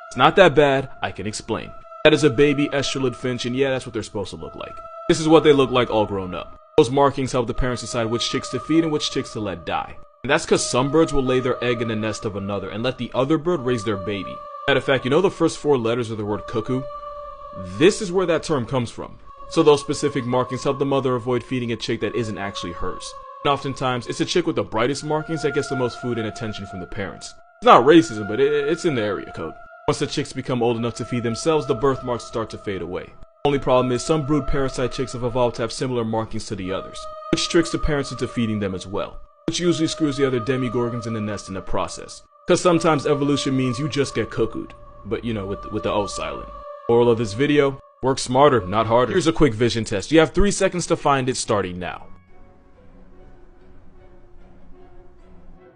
It's not that bad, I can explain. That is a baby estrelid finch, and yeah, that's what they're supposed to look like. This is what they look like all grown up. Those markings help the parents decide which chicks to feed and which chicks to let die. And that's because some birds will lay their egg in the nest of another and let the other bird raise their baby. Matter of fact, you know the first 4 letters of the word cuckoo? This is where that term comes from. So those specific markings help the mother avoid feeding a chick that isn't actually hers. And oftentimes, it's a chick with the brightest markings that gets the most food and attention from the parents. It's not racism, but it's in the area code. Once the chicks become old enough to feed themselves, the birthmarks start to fade away. Only problem is some brood parasite chicks have evolved to have similar markings to the others, which tricks the parents into feeding them as well, which usually screws the other demigorgons in the nest in the process. Cause sometimes evolution means you just get cuckooed, but you know, with the O silent. Moral of this video, work smarter, not harder. Here's a quick vision test. You have 3 seconds to find it starting now.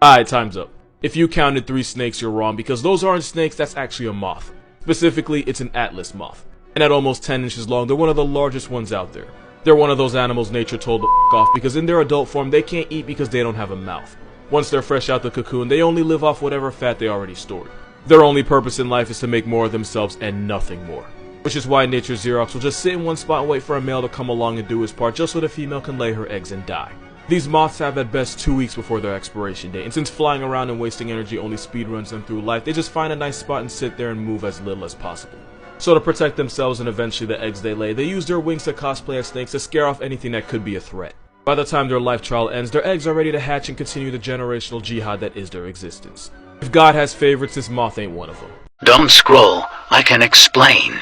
Alright, time's up. If you counted 3 snakes, you're wrong because those aren't snakes, that's actually a moth. Specifically, it's an Atlas moth. And at almost 10 inches long, they're one of the largest ones out there. They're one of those animals nature told to f*** off because in their adult form, they can't eat because they don't have a mouth. Once they're fresh out the cocoon, they only live off whatever fat they already stored. Their only purpose in life is to make more of themselves and nothing more. Which is why nature's Xerox will just sit in one spot and wait for a male to come along and do his part just so the female can lay her eggs and die. These moths have at best 2 weeks before their expiration date, and since flying around and wasting energy only speedruns them through life, they just find a nice spot and sit there and move as little as possible. So to protect themselves and eventually the eggs they lay, they use their wings to cosplay as snakes to scare off anything that could be a threat. By the time their life trial ends, their eggs are ready to hatch and continue the generational jihad that is their existence. If God has favorites, this moth ain't one of them. Don't scroll, I can explain.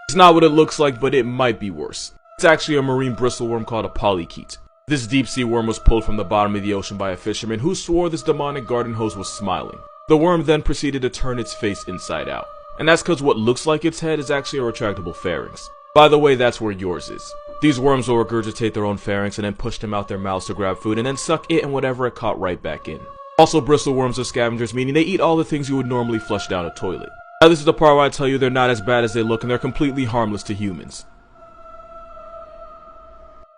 It's not what it looks like, but it might be worse. It's actually a marine bristleworm called a Polychaete. This deep-sea worm was pulled from the bottom of the ocean by a fisherman who swore this demonic garden hose was smiling. The worm then proceeded to turn its face inside out. And that's because what looks like its head is actually a retractable pharynx. By the way, that's where yours is. These worms will regurgitate their own pharynx and then push them out their mouths to grab food and then suck it and whatever it caught right back in. Also, bristleworms are scavengers, meaning they eat all the things you would normally flush down a toilet. Now this is the part where I tell you they're not as bad as they look and they're completely harmless to humans.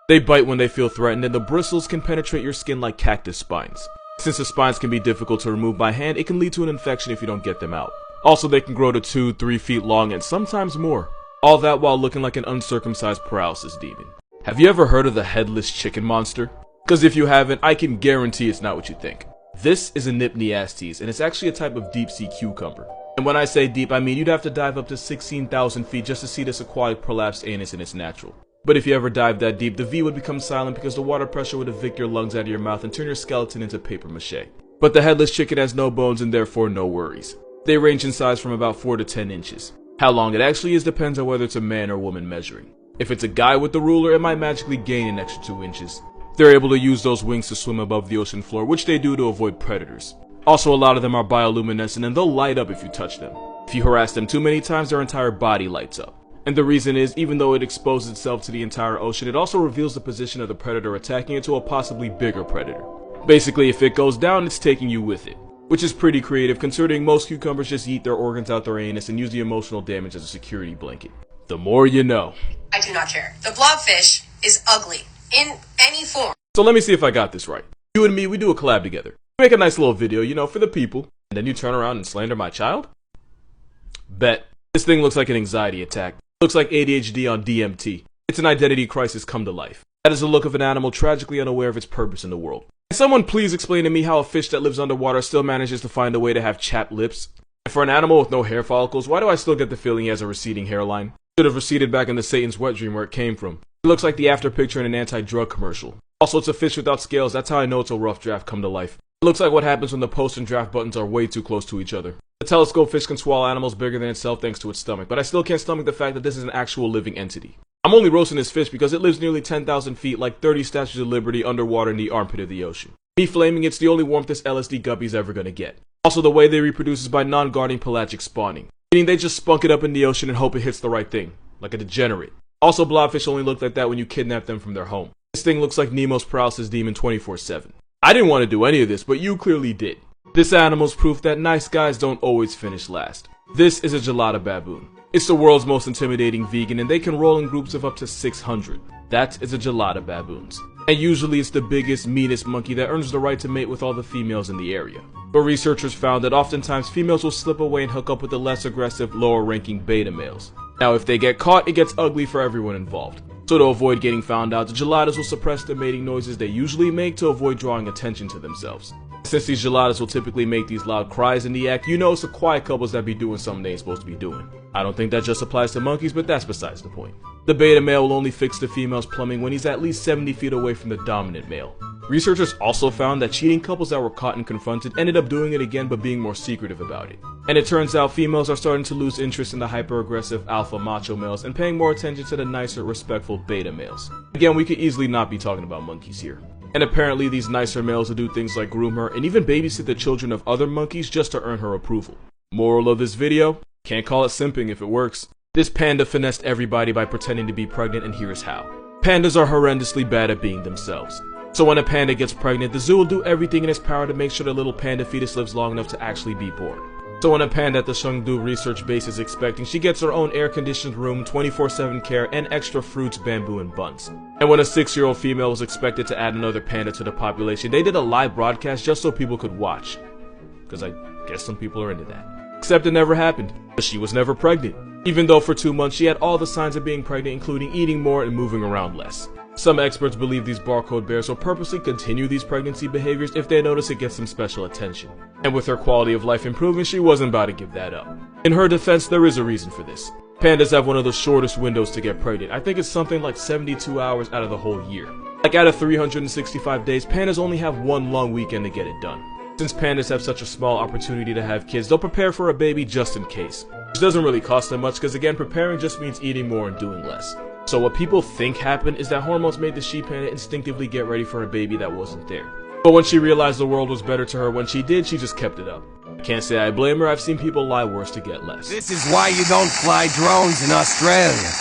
They bite when they feel threatened and the bristles can penetrate your skin like cactus spines. Since the spines can be difficult to remove by hand, it can lead to an infection if you don't get them out. Also, they can grow to 2-3 feet long and sometimes more. All that while looking like an uncircumcised paralysis demon. Have you ever heard of the headless chicken monster? Because if you haven't, I can guarantee it's not what you think. This is a Nypniastes, and it's actually a type of deep-sea cucumber. And when I say deep, I mean you'd have to dive up to 16,000 feet just to see this aquatic prolapsed anus in its natural. But if you ever dive that deep, the V would become silent because the water pressure would evict your lungs out of your mouth and turn your skeleton into paper mache. But the headless chicken has no bones and therefore no worries. They range in size from about 4 to 10 inches. How long it actually is depends on whether it's a man or woman measuring. If it's a guy with the ruler, it might magically gain an extra 2 inches. They're able to use those wings to swim above the ocean floor, which they do to avoid predators. Also, a lot of them are bioluminescent and they'll light up if you touch them. If you harass them too many times, their entire body lights up. And the reason is, even though it exposes itself to the entire ocean, it also reveals the position of the predator attacking it to a possibly bigger predator. Basically, if it goes down, it's taking you with it. Which is pretty creative considering most cucumbers just eat their organs out their anus and use the emotional damage as a security blanket. The more you know. I do not care. The blobfish is ugly. In any form. So let me see if I got this right. You and me, we do a collab together. We make a nice little video, you know, for the people. And then you turn around and slander my child? Bet. This thing looks like an anxiety attack. It looks like ADHD on DMT. It's an identity crisis come to life. That is the look of an animal tragically unaware of its purpose in the world. Can someone please explain to me how a fish that lives underwater still manages to find a way to have chapped lips? And for an animal with no hair follicles, why do I still get the feeling he has a receding hairline? Should have receded back into Satan's wet dream where it came from. It looks like the after picture in an anti-drug commercial. Also, it's a fish without scales, that's how I know it's a rough draft come to life. It looks like what happens when the post and draft buttons are way too close to each other. The telescope fish can swallow animals bigger than itself thanks to its stomach, but I still can't stomach the fact that this is an actual living entity. I'm only roasting this fish because it lives nearly 10,000 feet like 30 Statues of Liberty underwater in the armpit of the ocean. Me flaming it's the only warmth this LSD guppy's ever gonna get. Also, the way they reproduce is by non-guarding pelagic spawning, meaning they just spunk it up in the ocean and hope it hits the right thing, like a degenerate. Also, blobfish only look like that when you kidnap them from their home. This thing looks like Nemo's paralysis demon 24/7. I didn't want to do any of this, but you clearly did. This animal's proof that nice guys don't always finish last. This is a gelata baboon. It's the world's most intimidating vegan and they can roll in groups of up to 600. That is a gelada baboons. And usually it's the biggest, meanest monkey that earns the right to mate with all the females in the area. But researchers found that oftentimes females will slip away and hook up with the less aggressive, lower-ranking beta males. Now if they get caught, it gets ugly for everyone involved. So to avoid getting found out, the geladas will suppress the mating noises they usually make to avoid drawing attention to themselves. Since these geladas will typically make these loud cries in the act, you know it's the quiet couples that be doing something they ain't supposed to be doing. I don't think that just applies to monkeys, but that's besides the point. The beta male will only fix the female's plumbing when he's at least 70 feet away from the dominant male. Researchers also found that cheating couples that were caught and confronted ended up doing it again but being more secretive about it. And it turns out females are starting to lose interest in the hyper-aggressive alpha macho males and paying more attention to the nicer, respectful beta males. Again, we could easily not be talking about monkeys here. And apparently these nicer males will do things like groom her and even babysit the children of other monkeys just to earn her approval. Moral of this video? Can't call it simping if it works. This panda finessed everybody by pretending to be pregnant, and here's how. Pandas are horrendously bad at being themselves. So when a panda gets pregnant, the zoo will do everything in its power to make sure the little panda fetus lives long enough to actually be born. So when a panda at the Chengdu research base is expecting, she gets her own air-conditioned room, 24/7 care, and extra fruits, bamboo, and buns. And when a 6-year-old female was expected to add another panda to the population, they did a live broadcast just so people could watch. Because I guess some people are into that. Except it never happened, because she was never pregnant. Even though for 2 months she had all the signs of being pregnant, including eating more and moving around less. Some experts believe these barcode bears will purposely continue these pregnancy behaviors if they notice it gets some special attention. And with her quality of life improving, she wasn't about to give that up. In her defense, there is a reason for this. Pandas have one of the shortest windows to get pregnant. I think it's something like 72 hours out of the whole year. Like out of 365 days, pandas only have one long weekend to get it done. Since pandas have such a small opportunity to have kids, they'll prepare for a baby just in case. Which doesn't really cost them much because again, preparing just means eating more and doing less. So what people think happened is that hormones made the she panda instinctively get ready for a baby that wasn't there. But when she realized the world was better to her when she did, she just kept it up. I can't say I blame her, I've seen people lie worse to get less. This is why you don't fly drones in Australia.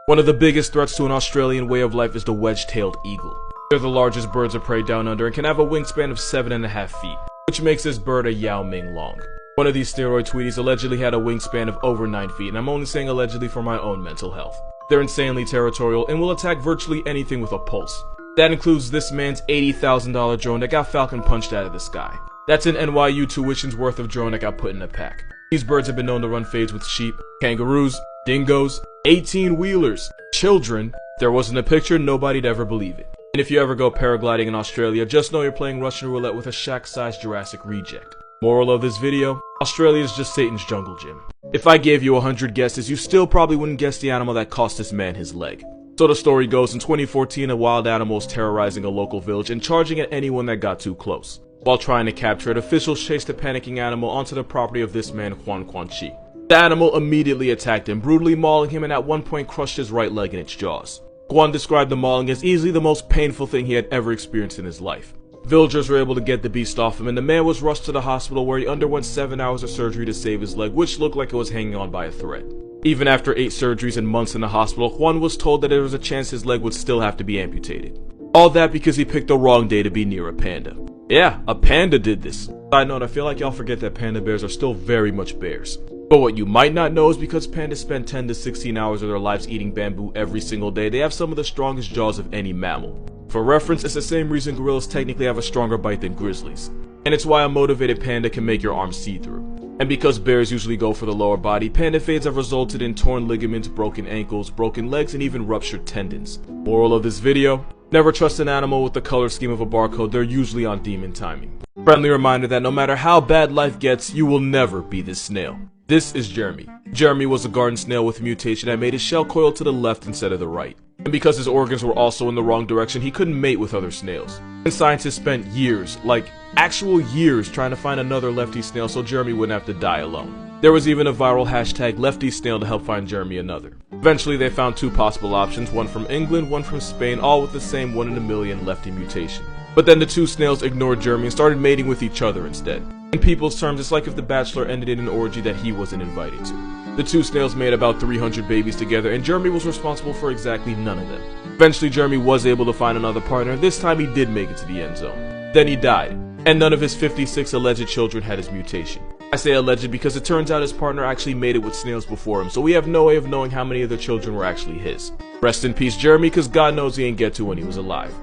One of the biggest threats to an Australian way of life is the wedge-tailed eagle. They're the largest birds of prey down under and can have a wingspan of 7.5 feet, which makes this bird a Yao Ming long. One of these steroid tweeties allegedly had a wingspan of over 9 feet, and I'm only saying allegedly for my own mental health. They're insanely territorial and will attack virtually anything with a pulse. That includes this man's $80,000 drone that got falcon punched out of the sky. That's an NYU tuition's worth of drone that got put in a pack. These birds have been known to run fades with sheep, kangaroos, dingoes, 18-wheelers, children. If there wasn't a picture, nobody'd ever believe it. And if you ever go paragliding in Australia, just know you're playing Russian roulette with a shack-sized Jurassic reject. Moral of this video, Australia is just Satan's jungle gym. If I gave you 100 guesses, you still probably wouldn't guess the animal that cost this man his leg. So the story goes, in 2014, a wild animal was terrorizing a local village and charging at anyone that got too close. While trying to capture it, officials chased the panicking animal onto the property of this man, Huan Quanqi. The animal immediately attacked him, brutally mauling him and at one point crushed his right leg in its jaws. Huan described the mauling as easily the most painful thing he had ever experienced in his life. Villagers were able to get the beast off him and the man was rushed to the hospital where he underwent 7 hours of surgery to save his leg, which looked like it was hanging on by a thread. Even after 8 surgeries and months in the hospital, Juan was told that there was a chance his leg would still have to be amputated. All that because he picked the wrong day to be near a panda. Yeah, a panda did this. Side note, I feel like y'all forget that panda bears are still very much bears. But what you might not know is because pandas spend 10 to 16 hours of their lives eating bamboo every single day, they have some of the strongest jaws of any mammal. For reference, it's the same reason gorillas technically have a stronger bite than grizzlies. And it's why a motivated panda can make your arms see-through. And because bears usually go for the lower body, panda fades have resulted in torn ligaments, broken ankles, broken legs, and even ruptured tendons. Moral of this video, never trust an animal with the color scheme of a barcode, they're usually on demon timing. Friendly reminder that no matter how bad life gets, you will never be this snail. This is Jeremy. Jeremy was a garden snail with a mutation that made his shell coil to the left instead of the right. And because his organs were also in the wrong direction, he couldn't mate with other snails. And scientists spent years, like actual years, trying to find another lefty snail so Jeremy wouldn't have to die alone. There was even a viral hashtag #LeftySnail to help find Jeremy another. Eventually they found 2 possible options, one from England, one from Spain, all with the same 1 in a million lefty mutation. But then the 2 snails ignored Jeremy and started mating with each other instead. In people's terms, it's like if the Bachelor ended in an orgy that he wasn't invited to. The 2 snails made about 300 babies together, and Jeremy was responsible for exactly none of them. Eventually, Jeremy was able to find another partner, and this time he did make it to the end zone. Then he died, and none of his 56 alleged children had his mutation. I say alleged because it turns out his partner actually made it with snails before him, so we have no way of knowing how many of the children were actually his. Rest in peace Jeremy, cause God knows he ain't get to when he was alive.